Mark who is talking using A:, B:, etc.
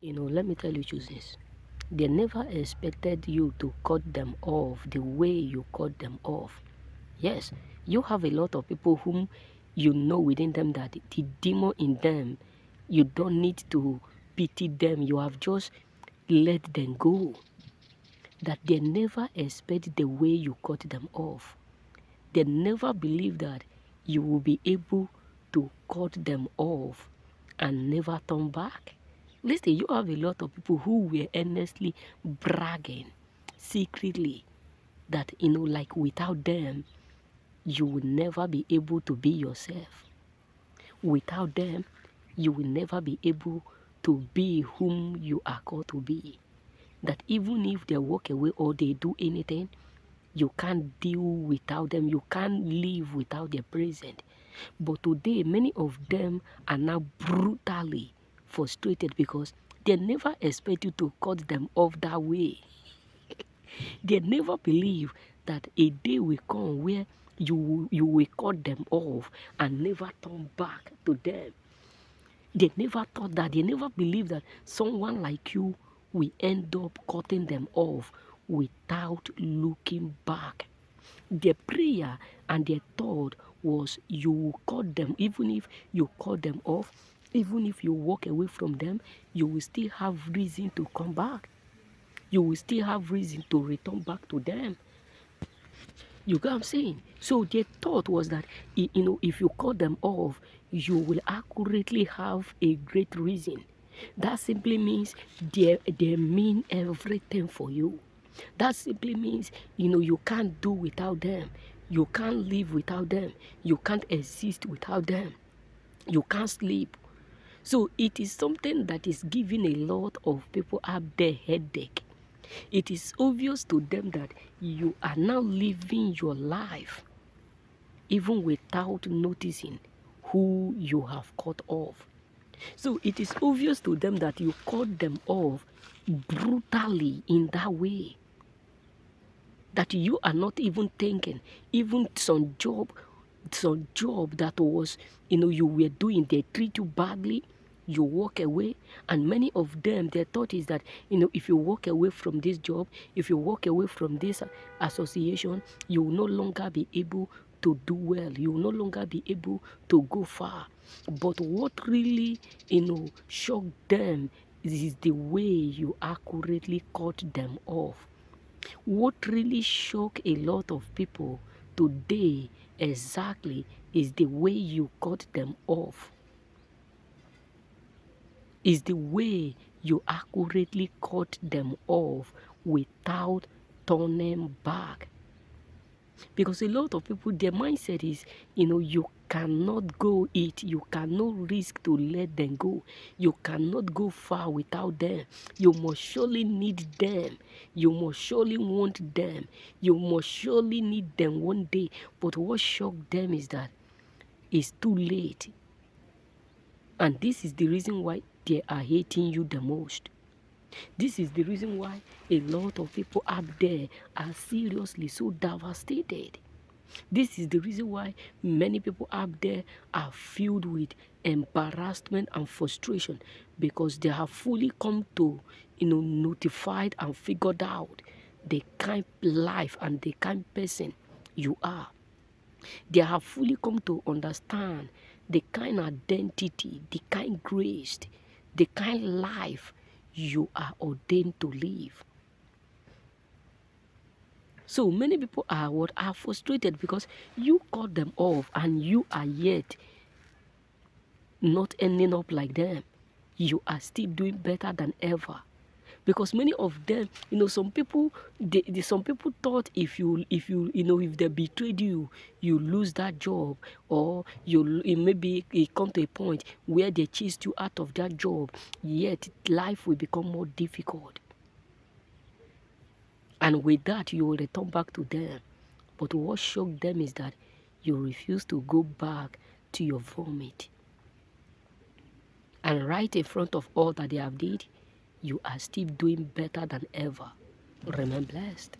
A: Let me tell you, choosers. They never expected you to cut them off the way you cut them off. Yes, you have a lot of people whom you know within them that the demon in them, you don't need to pity them. You have just let them go. That they never expect the way you cut them off. They never believe that you will be able to cut them off and never turn back. Listen, you have a lot of people who were earnestly bragging secretly that, like without them, you will never be able to be yourself. Without them, you will never be able to be whom you are called to be. That even if they walk away or they do anything, you can't deal without them. You can't live without their presence. But today, many of them are now brutally frustrated because they never expect you to cut them off that way. They never believe that a day will come where you will cut them off and never turn back to them. They never thought that. They never believed that someone like you will end up cutting them off without looking back. Their prayer and their thought was you will cut them. Even if you cut them off, even if you walk away from them, you will still have reason to come back. You will still have reason to return back to them. You get what I'm saying? So their thought was that, if you cut them off, you will accurately have a great reason. That simply means they mean everything for you. That simply means, you can't do without them. You can't live without them. You can't exist without them. You can't sleep. So it is something that is giving a lot of people up their headache. It is obvious to them that you are now living your life even without noticing who you have cut off. So it is obvious to them that you cut them off brutally in that way. That you are not even thinking, even some job that was, you were doing, they treat you badly, you walk away. And many of them, their thought is that, if you walk away from this job, if you walk away from this association, you will no longer be able to do well. You will no longer be able to go far. But what really, shocked them is the way you accurately cut them off. What really shocked a lot of people today exactly is the way you cut them off. Is the way you accurately cut them off without turning back. Because a lot of people, their mindset is, you cannot go it. You cannot risk to let them go. You cannot go far without them. You must surely need them. You must surely want them. You must surely need them one day. But what shocked them is that it's too late. And this is the reason why they are hating you the most. This is the reason why a lot of people up there are seriously so devastated. This is the reason why many people up there are filled with embarrassment and frustration, because they have fully come to, notified and figured out the kind life and the kind person you are. They have fully come to understand the kind identity, the kind grace, the kind life you are ordained to live. So many people are frustrated because you cut them off and you are yet not ending up like them. You are still doing better than ever. Because many of them, some people, some people thought if they betrayed you, you lose that job, or maybe it come to a point where they chased you out of that job, yet life will become more difficult. And with that, you will return back to them. But what shocked them is that you refuse to go back to your vomit. And right in front of all that they have did, you are still doing better than ever. Remain blessed.